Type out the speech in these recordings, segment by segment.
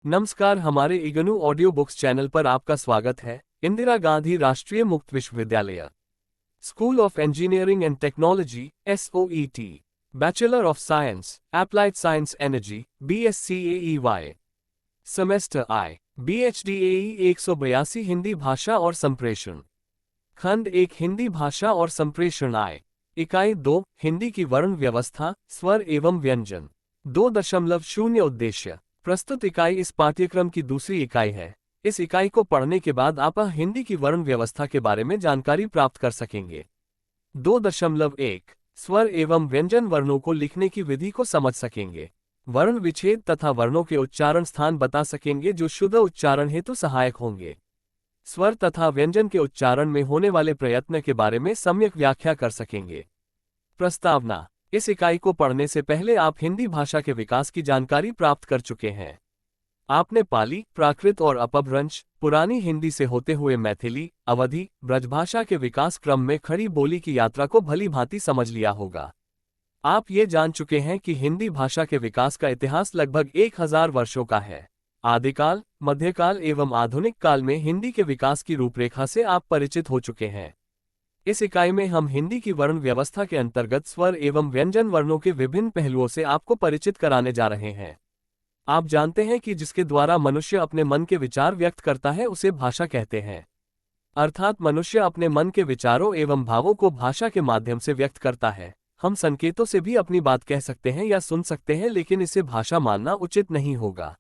नमस्कार, हमारे IGNOU audio books channel पर आपका स्वागत है। इंदिरा गांधी राष्ट्रीय मुक्त विश्वविद्यालय, school of engineering and technology SOET, bachelor of science applied science energy BSc semester I, BHD AE 182 Hindi भाषा और संप्रेषण, खंड 1 हिंदी भाषा और संप्रेषण I, इकाई 2 हिंदी की वर्ण व्यवस्था, स्वर एवं व्यंजन। 2.0 उद्देश्य। प्रस्तुत इकाई इस पाठ्यक्रम की दूसरी इकाई है। इस इकाई को पढ़ने के बाद आप हिंदी की वर्ण व्यवस्था के बारे में जानकारी प्राप्त कर सकेंगे। 2.1 स्वर एवं व्यंजन वर्णों को लिखने की विधि को समझ सकेंगे। वर्ण विच्छेद तथा वर्णों के उच्चारण स्थान बता सकेंगे जो शुद्ध उच्चारण हेतु सहायक होंगे। स्वर तथा व्यंजन के उच्चारण में होने वाले प्रयत्न के बारे में सम्यक व्याख्या कर सकेंगे। प्रस्तावना। इस इकाई को पढ़ने से पहले आप हिंदी भाषा के विकास की जानकारी प्राप्त कर चुके हैं। आपने पाली, प्राकृत और अपभ्रंश, पुरानी हिंदी से होते हुए मैथिली, अवधी, ब्रजभाषा के विकास क्रम में खड़ी बोली की यात्रा को भली भांति समझ लिया होगा। आप ये जान चुके हैं कि हिंदी भाषा के विकास का इतिहास लगभग 1000 वर्षों का है। आदिकाल, मध्यकाल एवं आधुनिक काल में हिंदी के विकास की रूपरेखा से आप परिचित हो चुके हैं। इस इकाई में हम हिंदी की वर्ण व्यवस्था के अंतर्गत स्वर एवं व्यंजन वर्णों के विभिन्न पहलुओं से आपको परिचित कराने जा रहे हैं। आप जानते हैं कि जिसके द्वारा मनुष्य अपने मन के विचार व्यक्त करता है उसे भाषा कहते हैं। अर्थात मनुष्य अपने मन के विचारों एवं भावों को भाषा के माध्यम से व्यक्त करता है। हम संकेतों से भी अपनी बात कह सकते हैं या सुन सकते हैं, लेकिन इसे भाषा मानना उचित नहीं होगा।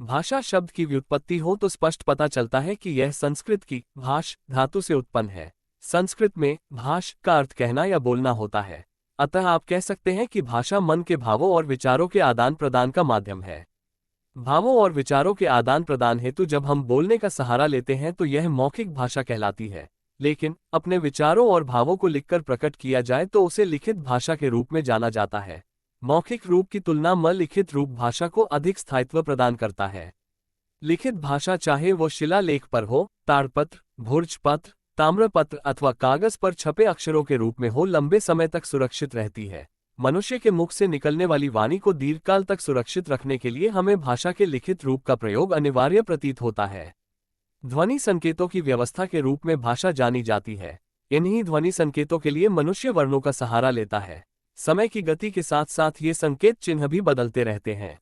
भाषा शब्द की व्युत्पत्ति हो तो स्पष्ट पता चलता है कि यह संस्कृत की भाष धातु से उत्पन्न है। संस्कृत में भाष का अर्थ कहना या बोलना होता है। अतः आप कह सकते हैं कि भाषा मन के भावों और विचारों के आदान प्रदान का माध्यम है। भावों और विचारों के आदान प्रदान हेतु जब हम बोलने का सहारा लेते हैं तो यह मौखिक भाषा कहलाती है, लेकिन अपने विचारों और भावों को लिखकर प्रकट किया जाए तो उसे लिखित भाषा के रूप में जाना जाता है। मौखिक रूप की तुलना में लिखित रूप भाषा को अधिक स्थायित्व प्रदान करता है। लिखित भाषा चाहे वो शिलालेख पर हो, ताड़पत्र, भोजपत्र, ताम्रपत्र अथवा कागज पर छपे अक्षरों के रूप में हो, लंबे समय तक सुरक्षित रहती है। मनुष्य के मुख से निकलने वाली वाणी को दीर्घकाल तक सुरक्षित रखने के लिए हमें भाषा के लिखित रूप का प्रयोग अनिवार्य प्रतीत होता है। ध्वनि संकेतों की व्यवस्था के रूप में भाषा जानी जाती है। इन्हीं ध्वनि संकेतों के लिए मनुष्य वर्णों का सहारा लेता है। समय की गति के साथ साथ ये संकेत चिन्ह भी बदलते रहते हैं।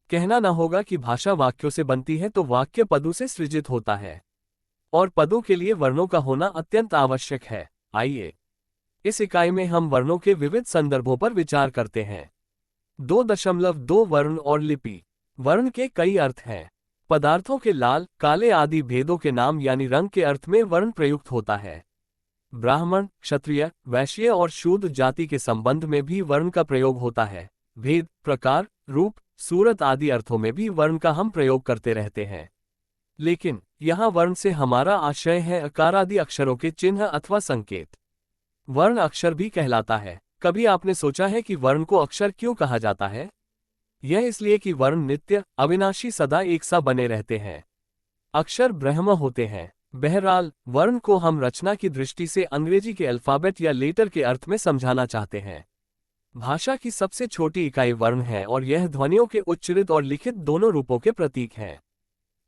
कहना न होगा कि भाषा वाक्यों से बनती है तो वाक्य पदों से सृजित होता है और पदों के लिए वर्णों का होना अत्यंत आवश्यक है। आइए इस इकाई में हम वर्णों के विविध संदर्भों पर विचार करते हैं। 2.2 वर्ण और लिपि। वर्ण के कई अर्थ हैं। पदार्थों के लाल, काले आदि भेदों के नाम यानी रंग के अर्थ में वर्ण प्रयुक्त होता है। ब्राह्मण, क्षत्रिय, वैश्य और शूद्र जाति के संबंध में भी वर्ण का प्रयोग होता है। भेद, प्रकार, रूप, सूरत आदि अर्थों में भी वर्ण का हम प्रयोग करते रहते हैं। लेकिन यहाँ वर्ण से हमारा आशय है अकार आदि अक्षरों के चिन्ह अथवा संकेत। वर्ण अक्षर भी कहलाता है। कभी आपने सोचा है कि वर्ण को अक्षर क्यों कहा जाता है? यह इसलिए कि वर्ण नित्य, अविनाशी, सदा एक सा बने रहते हैं। अक्षर ब्रह्म होते हैं। बहरहाल वर्ण को हम रचना की दृष्टि से अंग्रेजी के अल्फाबेट या लेटर के अर्थ में समझाना चाहते हैं। भाषा की सबसे छोटी इकाई वर्ण है और यह ध्वनियों के उच्चरित और लिखित दोनों रूपों के प्रतीक है।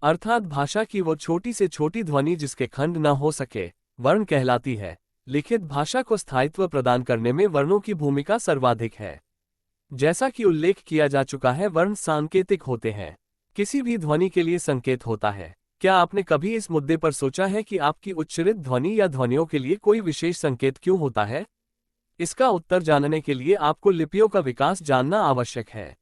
अर्थात भाषा की वो छोटी से छोटी ध्वनि जिसके खंड न हो सके, वर्ण कहलाती है। लिखित भाषा को स्थायित्व प्रदान करने में वर्णों की भूमिका सर्वाधिक है। जैसा कि उल्लेख किया जा चुका है, वर्ण सांकेतिक होते हैं। किसी भी ध्वनि के लिए संकेत होता है। क्या आपने कभी इस मुद्दे पर सोचा है कि आपकी उच्चरित ध्वनि या ध्वनियों के लिए कोई विशेष संकेत क्यों होता है? इसका उत्तर जानने के लिए आपको लिपियों का विकास जानना आवश्यक है।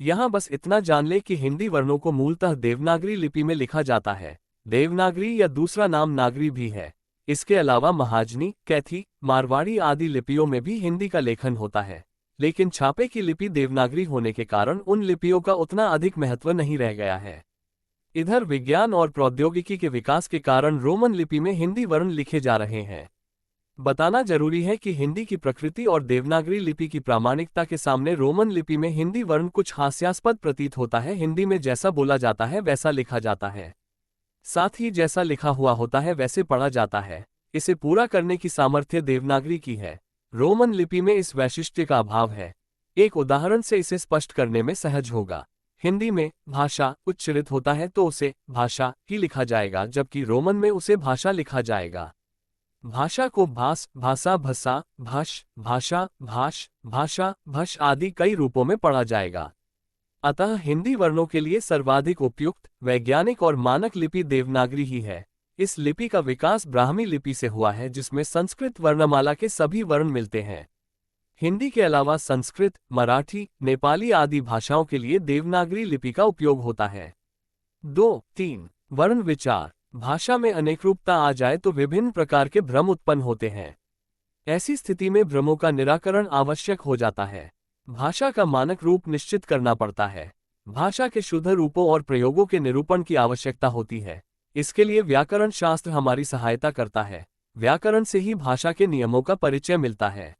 यहाँ बस इतना जान ले कि हिंदी वर्णों को मूलतः देवनागरी लिपि में लिखा जाता है। देवनागरी या दूसरा नाम नागरी भी है। इसके अलावा महाजनी, कैथी, मारवाड़ी आदि लिपियों में भी हिंदी का लेखन होता है, लेकिन छापे की लिपि देवनागरी होने के कारण उन लिपियों का उतना अधिक महत्व नहीं रह गया है। इधर विज्ञान और प्रौद्योगिकी के विकास के कारण रोमन लिपि में हिंदी वर्ण लिखे जा रहे हैं। बताना जरूरी है कि हिंदी की प्रकृति और देवनागरी लिपि की प्रामाणिकता के सामने रोमन लिपि में हिंदी वर्ण कुछ हास्यास्पद प्रतीत होता है। हिंदी में जैसा बोला जाता है वैसा लिखा जाता है, साथ ही जैसा लिखा हुआ होता है वैसे पढ़ा जाता है। इसे पूरा करने की सामर्थ्य देवनागरी की है। रोमन लिपि में इस वैशिष्ट्य का अभाव है। एक उदाहरण से इसे स्पष्ट करने में सहज होगा। हिंदी में भाषा उच्चारित होता है तो उसे भाषा ही लिखा जाएगा, जबकि रोमन में उसे भाषा लिखा जाएगा। भाषा को भास, भाषा, भसा, भाष, भाषा, भाष, भाषा, भष आदि कई रूपों में पढ़ा जाएगा। अतः हिंदी वर्णों के लिए सर्वाधिक उपयुक्त, वैज्ञानिक और मानक लिपि देवनागरी ही है। इस लिपि का विकास ब्राह्मी लिपि से हुआ है, जिसमें संस्कृत वर्णमाला के सभी वर्ण मिलते हैं। हिंदी के अलावा संस्कृत, मराठी, नेपाली आदि भाषाओं के लिए देवनागरी लिपि का उपयोग होता है। 2-3 वर्ण विचार। भाषा में अनेकरूपता आ जाए तो विभिन्न प्रकार के भ्रम उत्पन्न होते हैं। ऐसी स्थिति में भ्रमों का निराकरण आवश्यक हो जाता है। भाषा का मानक रूप निश्चित करना पड़ता है। भाषा के शुद्ध रूपों और प्रयोगों के निरूपण की आवश्यकता होती है। इसके लिए व्याकरण शास्त्र हमारी सहायता करता है। व्याकरण से ही भाषा के नियमों का परिचय मिलता है।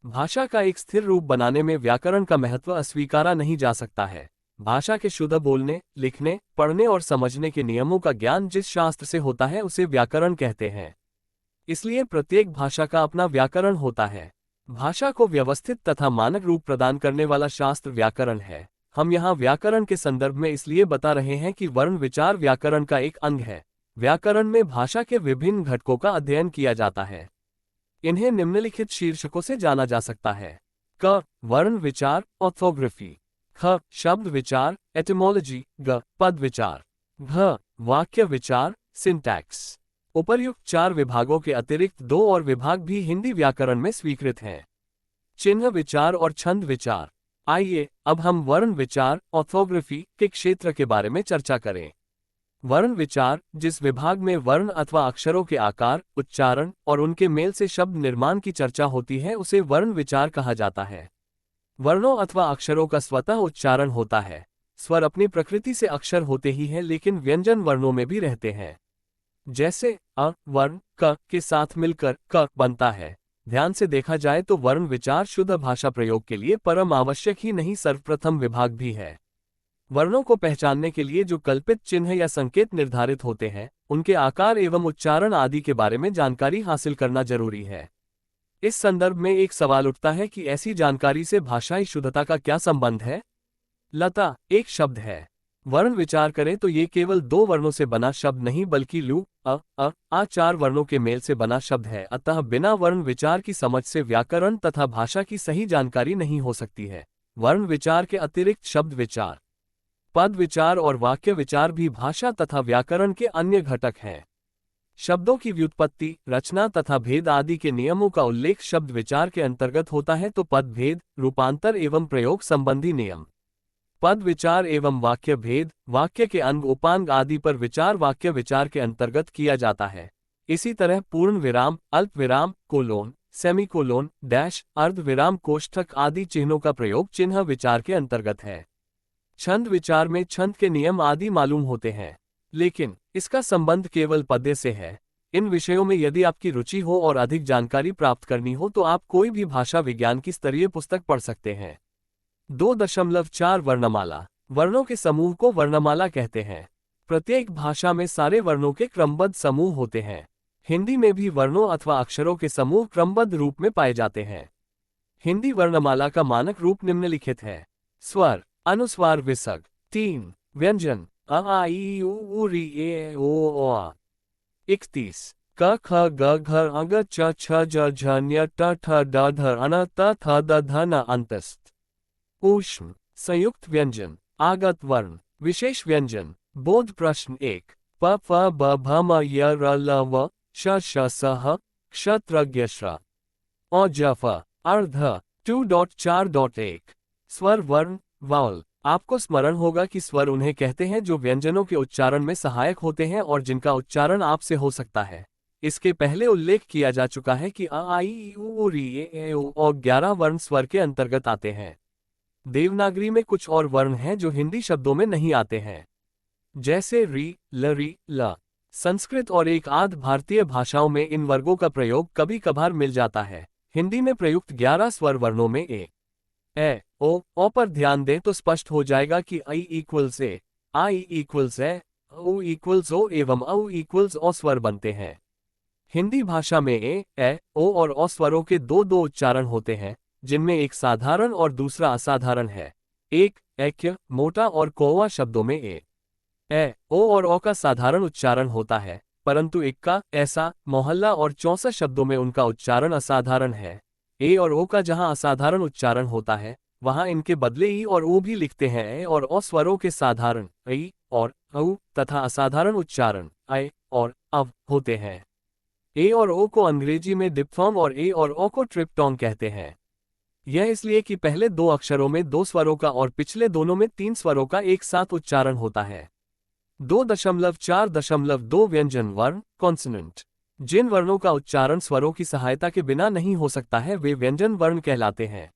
भाषा का एक स्थिर रूप बनाने में व्याकरण का महत्व अस्वीकारा नहीं जा सकता है। भाषा के शुद्ध बोलने, लिखने, पढ़ने और समझने के नियमों का ज्ञान जिस शास्त्र से होता है उसे व्याकरण कहते हैं। इसलिए प्रत्येक भाषा का अपना व्याकरण होता है। भाषा को व्यवस्थित तथा मानक रूप प्रदान करने वाला शास्त्र व्याकरण है। हम यहाँ व्याकरण के संदर्भ में इसलिए बता रहे हैं कि वर्ण विचार व्याकरण का एक अंग है। व्याकरण में भाषा के विभिन्न घटकों का अध्ययन किया जाता है। इन्हें निम्नलिखित शीर्षकों से जाना जा सकता है। क वर्ण विचार, ऑर्थोग्राफी। ख शब्द विचार, एटिमोलॉजी। ग पद विचार। घ वाक्य विचार, सिंटैक्स। उपर्युक्त 4 विभागों के अतिरिक्त 2 और विभाग भी हिंदी व्याकरण में स्वीकृत हैं। चिन्ह विचार और छंद विचार। आइए अब हम वर्ण विचार, ऑर्थोग्राफी के क्षेत्र के बारे में चर्चा करें। वर्ण विचार जिस विभाग में वर्ण अथवा अक्षरों के आकार, उच्चारण और उनके मेल से शब्द निर्माण की चर्चा होती है उसे वर्ण विचार कहा जाता है। वर्णों अथवा अक्षरों का स्वतः उच्चारण होता है। स्वर अपनी प्रकृति से अक्षर होते ही हैं, लेकिन व्यंजन वर्णों में भी रहते हैं। जैसे अ वर्ण क के साथ मिलकर क बनता है। ध्यान से देखा जाए तो वर्ण विचार शुद्ध भाषा प्रयोग के लिए परम आवश्यक ही नहीं, सर्वप्रथम विभाग भी है। वर्णों को पहचानने के लिए जो कल्पित चिन्ह या संकेत निर्धारित होते हैं, उनके आकार एवं उच्चारण आदि के बारे में जानकारी हासिल करना जरूरी है। इस संदर्भ में एक सवाल उठता है कि ऐसी जानकारी से भाषाई शुद्धता का क्या संबंध है? लता एक शब्द है। वर्ण विचार करें तो ये केवल 2 वर्णों से बना शब्द नहीं, बल्कि लू, आ 4 वर्णों के मेल से बना शब्द है। अतः बिना वर्ण विचार की समझ से व्याकरण तथा भाषा की सही जानकारी नहीं हो सकती है। वर्ण विचार के अतिरिक्त शब्द विचार, पद विचार और वाक्य विचार भी भाषा तथा व्याकरण के अन्य घटक हैं। शब्दों की व्युत्पत्ति, रचना तथा भेद आदि के नियमों का उल्लेख शब्द विचार के अंतर्गत होता है, तो पद भेद, रूपांतर एवं प्रयोग संबंधी नियम, पद विचार एवं वाक्य भेद, वाक्य के अंग उपांग आदि पर विचार वाक्य विचार के अंतर्गत किया जाता है। इसी तरह पूर्ण विराम, अल्प विराम, कोलोन, सेमीकोलोन, डैश, अर्ध विराम, कोष्ठक आदि चिन्हों का प्रयोग चिन्ह विचार के अंतर्गत है। छंद विचार में छंद के नियम आदि मालूम होते हैं, लेकिन इसका संबंध केवल पद्य से है। इन विषयों में यदि आपकी रुचि हो और अधिक जानकारी प्राप्त करनी हो तो आप कोई भी भाषा विज्ञान की स्तरीय पुस्तक पढ़ सकते हैं। 2.4 वर्णमाला। वर्णों के समूह को वर्णमाला कहते हैं। प्रत्येक भाषा में सारे वर्णों के क्रमबद्ध समूह होते हैं। हिंदी में भी वर्णों अथवा अक्षरों के समूह क्रमबद्ध रूप में पाए जाते हैं। हिंदी वर्णमाला का मानक रूप निम्नलिखित है। स्वर, अनुस्वार, विसर्ग। 3 व्यंजन, अ आ ई उ री ए ओ आ। 31 क ख ग घ अ च छ ज झ ञ ट ठ ड ध अन त थ द ध न अंतस्थ। ऊष्म, संयुक्त व्यंजन, आगत वर्ण, विशेष व्यंजन। बोध प्रश्न 1 प फ ब भ म य र ल व श श स ह क्ष त्र ज्ञ श्र औ ज फ अर्ध। 2.4.1 स्वर, वर्ण, वावल। आपको स्मरण होगा कि स्वर उन्हें कहते हैं जो व्यंजनों के उच्चारण में सहायक होते हैं और जिनका उच्चारण आपसे हो सकता है। इसके पहले उल्लेख किया जा चुका है कि अ आ ई उ री ए ओ और 11 वर्ण स्वर के अंतर्गत आते हैं। देवनागरी में कुछ और वर्ण हैं जो हिंदी शब्दों में नहीं आते हैं, जैसे री, ल। संस्कृत और एक आध भारतीय भाषाओं में इन वर्गों का प्रयोग कभी कभार मिल जाता है। हिंदी में प्रयुक्त 11 स्वर वर्णों में ए, ओ पर ध्यान दें तो स्पष्ट हो जाएगा कि I equals a, I equals a, O equals ओ एवं औ इक्वल्स ओ स्वर बनते हैं। हिंदी भाषा में ए, ओ और ओ स्वरों के दो उच्चारण होते हैं, जिनमें एक साधारण और दूसरा असाधारण है। एक, ऐक्य, मोटा और कौवा शब्दों में ओ और ओ का साधारण उच्चारण होता है, परंतु इक्का, ऐसा, मोहल्ला और चौसा शब्दों में उनका उच्चारण असाधारण है। ए और ओ का जहां असाधारण उच्चारण होता है, वहां इनके बदले ई और ओ भी लिखते हैं। ए और ओ स्वरों के साधारण ई और औ तथा असाधारण उच्चारण ऐ और अव होते हैं। ए और ओ को अंग्रेजी में डिप्थॉन्ग और ए और ओ को ट्रिप्टोंग कहते हैं। यह इसलिए कि पहले दो अक्षरों में दो स्वरों का और पिछले दोनों में तीन स्वरों का एक साथ उच्चारण होता है। 2.4.2 व्यंजन वर्ण कॉन्सोनेंट। जिन वर्णों का उच्चारण स्वरों की सहायता के बिना नहीं हो सकता है वे व्यंजन वर्ण कहलाते हैं।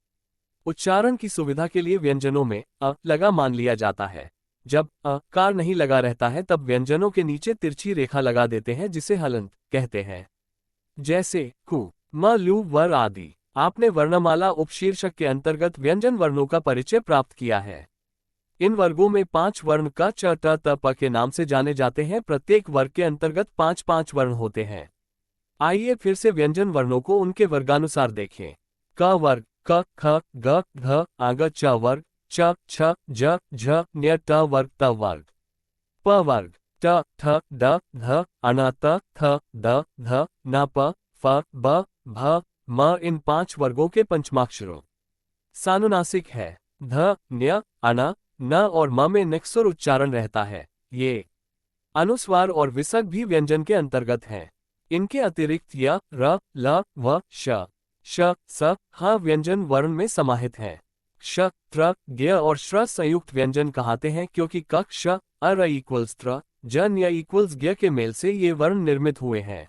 उच्चारण की सुविधा के लिए व्यंजनों में लगा मान लिया जाता है। जब कार नहीं लगा रहता है तब व्यंजनों के नीचे तिरछी रेखा लगा देते हैं जिसे हलंत कहते हैं। जैसे कु, म, लू, वर आदि। आपने वर्णमाला उपशीर्षक के अंतर्गत व्यंजन वर्णों का परिचय प्राप्त किया है। इन वर्गों में 5 वर्ण क, च, ट, त, प के नाम से जाने जाते हैं। प्रत्येक वर्ग के अंतर्गत 5-5 वर्ण होते हैं। आइए फिर से व्यंजन वर्णों को उनके वर्गानुसार देखें। क वर्ग क, ख, ग, घ, आग, च वर्ग च, छ, ज, झ, न्य, ट वर्ग त वर्ग। प वर्ग ट, ठ, ड, ध, अण, त, थ, द, ध, न, प, फ, ब, भ, म इन 5 वर्गों के पंचमाक्षरों सानुनासिक है। ध, न्य, अण, न और म में निक्सुर उच्चारण रहता है। ये अनुस्वार और विसर्ग भी व्यंजन के अंतर्गत हैं। इनके अतिरिक्त य, र, ल, व, श, स, ह व्यंजन वर्ण में समाहित हैं। क्ष, त्र, ज्ञ और श्र संयुक्त व्यंजन कहते हैं क्योंकि क, क्ष, अर इक्वल्स त्र, ज, न्य इक्वल्स ज्ञ के मेल से ये वर्ण निर्मित हुए हैं।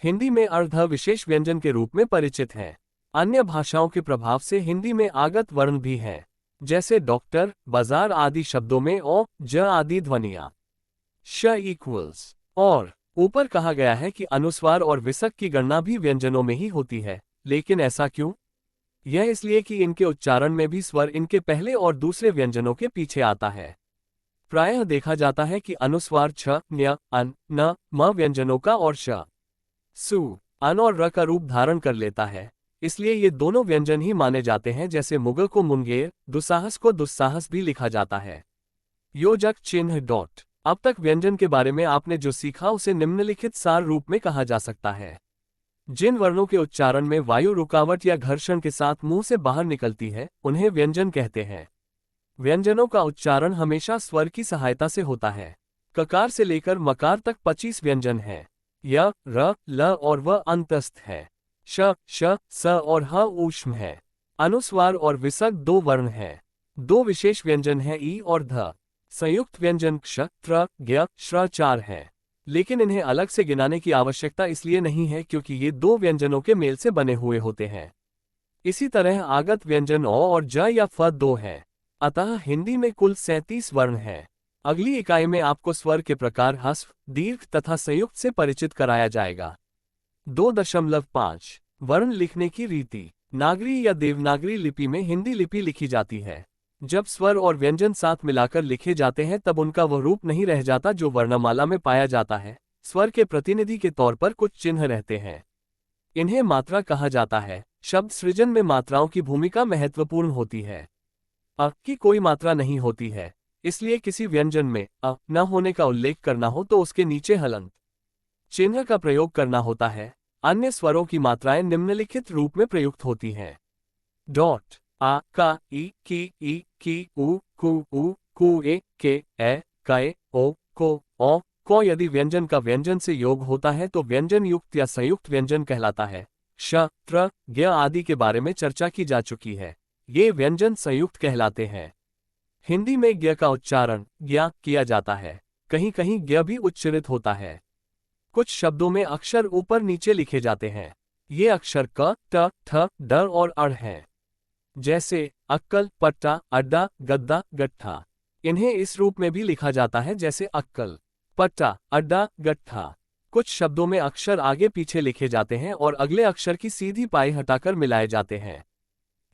हिंदी में अर्ध विशेष व्यंजन के रूप में परिचित हैं। अन्य भाषाओं के प्रभाव से हिंदी में आगत वर्ण भी हैं, जैसे डॉक्टर, बाजार आदि शब्दों में ओ, ज आदि ध्वनियां श इक्वल्स और। ऊपर कहा गया है कि अनुस्वार और विसर्ग की गणना भी व्यंजनों में ही होती है, लेकिन ऐसा क्यों? यह इसलिए कि इनके उच्चारण में भी स्वर इनके पहले और दूसरे व्यंजनों के पीछे आता है। प्रायः देखा जाता है कि अनुस्वार छ, न्य, अन, न, म व्यंजनों का और श, सु, अन और र का रूप धारण कर लेता है। इसलिए ये दोनों व्यंजन ही माने जाते हैं। जैसे मुग को मुंगेर, दुस्साहस को दुस्साहस भी लिखा जाता है। योजक चिन्ह डॉट। अब तक व्यंजन के बारे में आपने जो सीखा उसे निम्नलिखित सार रूप में कहा जा सकता है। जिन वर्णों के उच्चारण में वायु रुकावट या घर्षण के साथ मुंह से बाहर निकलती है उन्हें व्यंजन कहते हैं। व्यंजनों का उच्चारण हमेशा स्वर की सहायता से होता है। ककार से लेकर मकार तक 25 व्यंजन हैं। य, र, ल और व अंतस्थ है। श, स और ह ऊष्म है। अनुस्वार और विसर्ग 2 वर्ण हैं। 2 विशेष व्यंजन हैं ई और ध। संयुक्त व्यंजन क्ष, त्र, ज्ञ, श्र 4 हैं, लेकिन इन्हें अलग से गिनाने की आवश्यकता इसलिए नहीं है क्योंकि ये 2 व्यंजनों के मेल से बने हुए होते हैं। इसी तरह आगत व्यंजन ओ और ज या फ 2 हैं। अतः हिंदी में कुल 37 वर्ण हैं। अगली इकाई में आपको स्वर के प्रकार ह्रस्व, दीर्घ तथा संयुक्त से परिचित कराया जाएगा। 2.5 वर्ण लिखने की रीति। नागरी या देवनागरी लिपि में हिंदी लिपि लिखी जाती है। जब स्वर और व्यंजन साथ मिलाकर लिखे जाते हैं तब उनका वह रूप नहीं रह जाता जो वर्णमाला में पाया जाता है। स्वर के प्रतिनिधि के तौर पर कुछ चिन्ह रहते हैं। इन्हें मात्रा कहा जाता है। शब्द सृजन में मात्राओं की भूमिका महत्वपूर्ण होती है। अ की कोई मात्रा नहीं होती है, इसलिए किसी व्यंजन में अ न होने का उल्लेख करना हो तो उसके नीचे हलंत चिन्ह का प्रयोग करना होता है। अन्य स्वरों की मात्राएं निम्नलिखित रूप में प्रयुक्त होती हैं। डॉट, आ, का, ई, की, उ, कु, ए, के, कै, ओ, को यदि व्यंजन का व्यंजन से योग होता है तो व्यंजन युक्त या संयुक्त व्यंजन कहलाता है। श, त्र, ज्ञ आदि के बारे में चर्चा की जा चुकी है। ये व्यंजन संयुक्त कहलाते हैं। हिंदी में ज्ञ का उच्चारण ज्ञा किया जाता है। कहीं कहीं ज्ञ भी उच्चारित होता है। कुछ शब्दों में अक्षर ऊपर नीचे लिखे जाते हैं। ये अक्षर क, ट, ठ, ड और अड़ हैं। जैसे अक्कल, पट्टा, अड्डा, गद्दा, गट्ठा। इन्हें इस रूप में भी लिखा जाता है जैसे अक्कल, पट्टा, अड्डा, गट्ठा। कुछ शब्दों में अक्षर आगे पीछे लिखे जाते हैं और अगले अक्षर की सीधी पाई हटाकर मिलाए जाते हैं।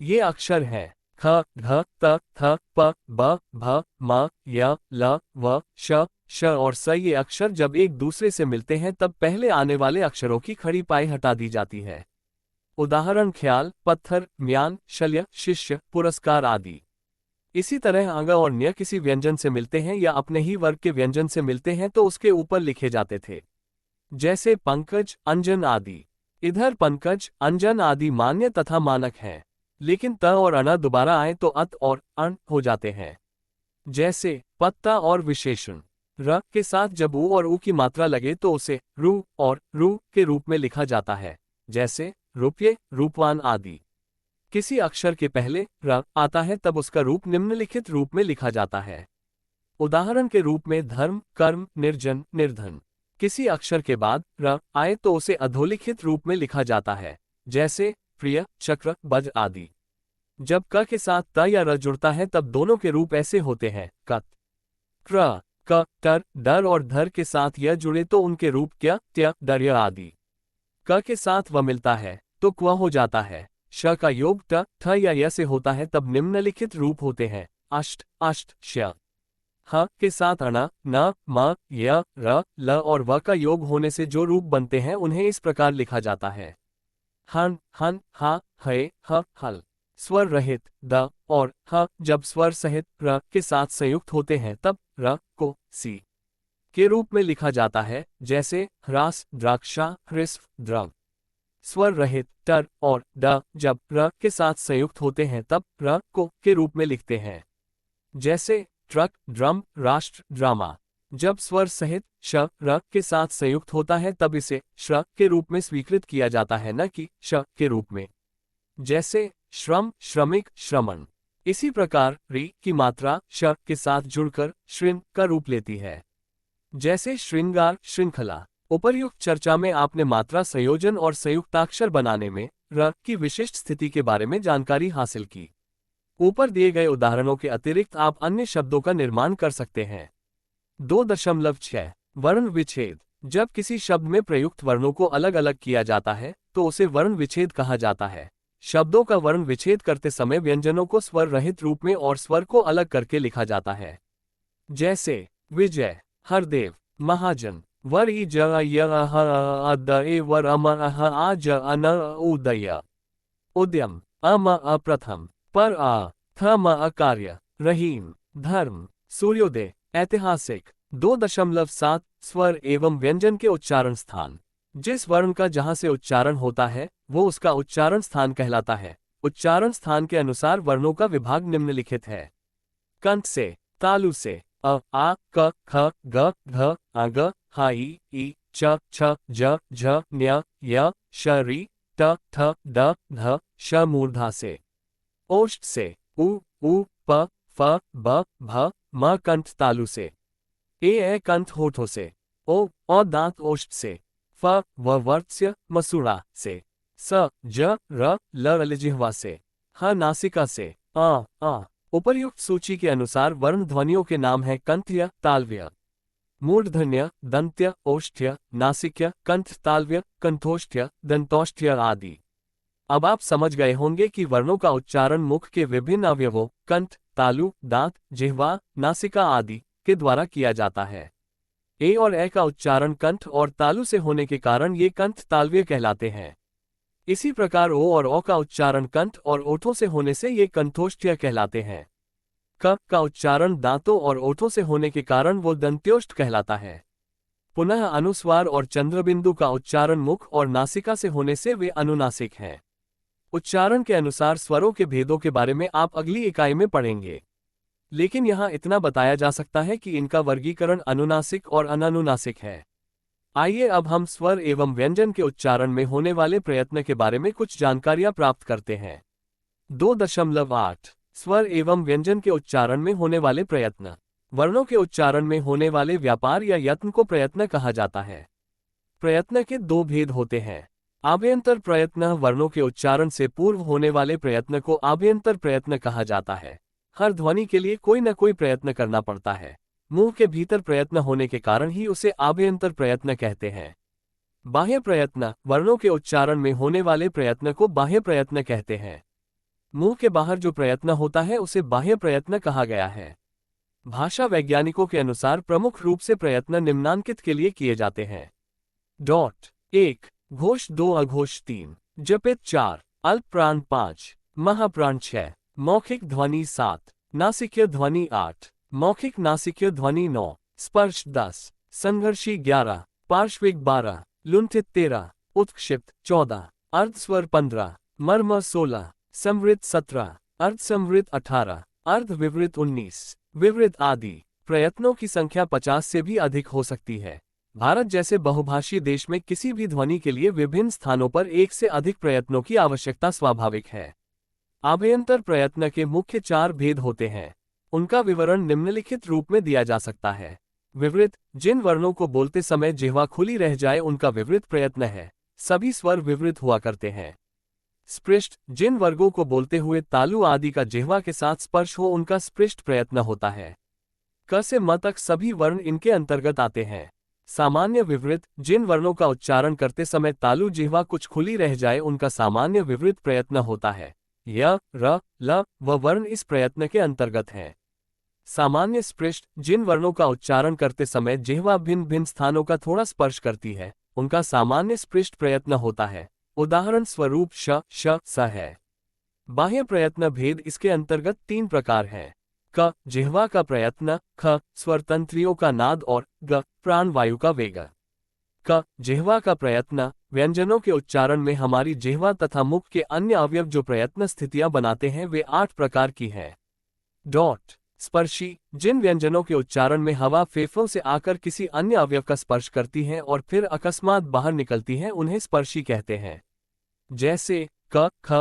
ये अक्षर हैं ख, घ, त, थ, प, ब, भ, म, य, ल, व, श और स। ये अक्षर जब एक दूसरे से मिलते हैं तब पहले आने वाले अक्षरों की खड़ी पाई हटा दी जाती है। उदाहरण ख्याल, पत्थर, म्यान, शल्य, शिष्य, पुरस्कार आदि। इसी तरह अग और न्य किसी व्यंजन से मिलते हैं या अपने ही वर्ग के व्यंजन से मिलते हैं तो उसके ऊपर लिखे जाते थे, जैसे पंकज, अंजन आदि। इधर पंकज, अंजन आदि मान्य तथा मानक हैं, लेकिन त और अना दोबारा आए तो अत और अण हो जाते हैं, जैसे पत्ता और विशेषण। र के साथ जब ऊ और ऊ की मात्रा लगे तो उसे रू और रू के रूप में लिखा जाता है, जैसे रुपये, रूपवान आदि। किसी अक्षर के पहले र आता है तब उसका रूप निम्नलिखित रूप में लिखा जाता है। उदाहरण के रूप में धर्म, कर्म, निर्जन, निर्धन। किसी अक्षर के बाद र आए तो उसे अधोलिखित रूप में लिखा जाता है, जैसे प्रिय, चक्र, बज आदि। जब क के साथ त या र जुड़ता है तब दोनों के रूप ऐसे होते हैं, कत, क्र, क, टर, डर और धर के साथ यह जुड़े तो उनके रूप क्या, त्य, डर्य आदि। क के साथ व मिलता है तो क्व हो जाता है। श का योग ट, ठ या य से होता है तब निम्नलिखित रूप होते हैं, अष्ट, अष्ट, श। ह के साथ अणा, न, म, य, र, ल और व का योग होने से जो रूप बनते हैं उन्हें इस प्रकार लिखा जाता है, हन, हन, हा, हे, ह, हल। स्वर रहित द और ह जब स्वर सहित र के साथ संयुक्त होते हैं तब र को सी के रूप में लिखा जाता है, जैसे ह्रास, द्राक्षा, ह्रस्व, द्रव। स्वर रहित टर और ड जब र के साथ संयुक्त होते हैं तब र को के रूप में लिखते हैं, जैसे ट्रक, ड्रम, राष्ट्र, ड्रामा। जब स्वर सहित श र के साथ संयुक्त होता है तब इसे श्र के रूप में स्वीकृत किया जाता है, न कि श के रूप में, जैसे श्रम, श्रमिक, श्रमण। इसी प्रकार रि की मात्रा श के साथ जुड़कर श्रृंग का रूप लेती है, जैसे श्रृंगार, श्रृंखला। उपर्युक्त चर्चा में आपने मात्रा संयोजन और संयुक्ताक्षर बनाने में र की विशिष्ट स्थिति के बारे में जानकारी हासिल की। ऊपर दिए गए उदाहरणों के अतिरिक्त आप अन्य शब्दों का निर्माण कर सकते हैं। 2.6 वर्ण विच्छेद। जब किसी शब्द में प्रयुक्त वर्णों को अलग अलग किया जाता है तो उसे वर्ण विच्छेद कहा जाता है। शब्दों का वर्ण विच्छेद करते समय व्यंजनों को स्वर रहित रूप में और स्वर को अलग करके लिखा जाता है, जैसे विजय, हरदेव, महाजन। वर ई ज य ह अ द ए वर अम अह आ ज अन उदय। उद्यम, अम अप्रथम, पर आ, थ म अकार्य, रहीम, धर्म, सूर्योदय। ऐतिहासिक। 2.7 स्वर एवं व्यंजन के उच्चारण स्थान। जिस वर्ण का जहां से उच्चारण होता है वो उसका उच्चारण स्थान कहलाता है। उच्चारण स्थान के अनुसार वर्णों का विभाग निम्नलिखित है। कंठ से, तालु से, अ, आ, क, ख, ग, घ, अग, ह, ई, च, छ, ज, झ, न्य, य, श, रि, ट, ठ, ड, ध, श मूर्धा से। ओष्ठ से, उ, प, फ, ब, भ, म कंठ तालु से। ए कंठ होठों से। ओ दांत ओष्ठ से। फ व वर्त्स्य मसूड़ा से। स ज र ल जिह्वा से। ह नासिका से। आ उपर्युक्त सूची के अनुसार वर्ण ध्वनियों के नाम हैं कंठ्य, तालव्य, मूर्धन्य, दंत्य, ओष्ठ्य, नासिक्य, कंठ तालव्य, कंठोष्ठ्य, दंतोष्ठ्य आदि। अब आप समझ गए होंगे कि वर्णों का उच्चारण मुख के विभिन्न अवयवों कंठ, तालु, दांत, जिह्वा, नासिका आदि के द्वारा किया जाता है। ए और ए का उच्चारण कंठ और तालु से होने के कारण ये कंठ तालव्य कहलाते हैं। इसी प्रकार ओ और औ का उच्चारण कंठ और ओठों से होने से ये कंठोष्ठ्य कहलाते हैं। क का उच्चारण दांतों और ओठों से होने के कारण वो दंत्योष्ठ कहलाता है। पुनः अनुस्वार और चंद्रबिंदु का उच्चारण मुख और नासिका से होने से वे अनुनासिक हैं। उच्चारण के अनुसार स्वरों के भेदों के बारे में आप अगली इकाई में पढ़ेंगे, लेकिन यहाँ इतना बताया जा सकता है कि इनका वर्गीकरण अनुनासिक और अनानुनासिक है। आइए अब हम स्वर एवं व्यंजन के उच्चारण में होने वाले प्रयत्न के बारे में कुछ जानकारियां प्राप्त करते हैं। 2.8 स्वर एवं व्यंजन के उच्चारण में होने वाले प्रयत्न। वर्णों के उच्चारण में होने वाले व्यापार या यत्न को प्रयत्न कहा जाता है। प्रयत्न के दो भेद होते हैं। आभ्यंतर प्रयत्न। वर्णों के उच्चारण से पूर्व होने वाले प्रयत्न को आभ्यंतर प्रयत्न कहा जाता है। हर ध्वनि के लिए कोई न कोई प्रयत्न करना पड़ता है। मुंह के भीतर प्रयत्न होने के कारण ही उसे आभ्यंतर प्रयत्न कहते हैं। बाह्य प्रयत्न। वर्णों के उच्चारण में होने वाले प्रयत्न को बाह्य प्रयत्न कहते हैं। मुंह के बाहर जो प्रयत्न होता है उसे बाह्य प्रयत्न कहा गया है। भाषा वैज्ञानिकों के अनुसार प्रमुख रूप से प्रयत्न निम्नांकित के लिए किए जाते हैं। 1 घोष 2 अघोष 3 जपित 4 अल्प प्राण 5 महाप्राण 6 मौखिक ध्वनि 7 नासिक्य ध्वनि 8, मौखिक नासिक्य ध्वनि 9, स्पर्श 10, संघर्षी 11, पार्श्विक 12, लुंठित 13, उत्क्षिप्त 14, अर्धस्वर 15, मर्म 16, समृद्ध 17, अर्धसमृद्ध 18, अर्धविवृत 19, विवृत आदि। प्रयत्नों की संख्या 50 से भी अधिक हो सकती है। भारत जैसे बहुभाषी देश में किसी भी ध्वनि के लिए विभिन्न स्थानों पर एक से अधिक प्रयत्नों की आवश्यकता स्वाभाविक है। आभयंतर प्रयत्न के मुख्य 4 भेद होते हैं। उनका विवरण निम्नलिखित रूप में दिया जा सकता है। विवृत, जिन वर्णों को बोलते समय जिह्वा खुली रह जाए उनका विवृत प्रयत्न है। सभी स्वर विवृत हुआ करते हैं। स्पृष्ट, जिन वर्गों को बोलते हुए तालु आदि का जिह्वा के साथ स्पर्श हो उनका स्पृष्ट प्रयत्न होता है। क से म तक सभी वर्ण इनके अंतर्गत आते हैं। सामान्य विवृत, जिन वर्णों का उच्चारण करते समय तालु जिह्वा कुछ खुली रह जाए उनका सामान्य विवृत प्रयत्न होता है। य, र, ल व वर्ण इस प्रयत्न के अंतर्गत हैं। सामान्य स्पृष्ट, जिन वर्णों का उच्चारण करते समय जिह्वा भिन्न भिन्न स्थानों का थोड़ा स्पर्श करती है उनका सामान्य स्पृष्ट प्रयत्न होता है। उदाहरण स्वरूप श, श, स है। बाह्य प्रयत्न भेद इसके अंतर्गत 3 प्रकार हैं। क, जिह्वा का प्रयत्न, ख, स्वरतंत्रियों का नाद और ग, प्राणवायु का वेग। क, जिह्वा का प्रयत्न, व्यंजनों के उच्चारण में हमारी जिह्वा तथा मुख के अन्य अवयव जो प्रयत्न स्थितियां बनाते हैं वे 8 प्रकार की हैं। स्पर्शी, जिन व्यंजनों के उच्चारण में हवा फेफड़ों से आकर किसी अन्य अवयव का स्पर्श करती है और फिर अकस्मात बाहर निकलती है उन्हें स्पर्शी कहते हैं। जैसे क, ख,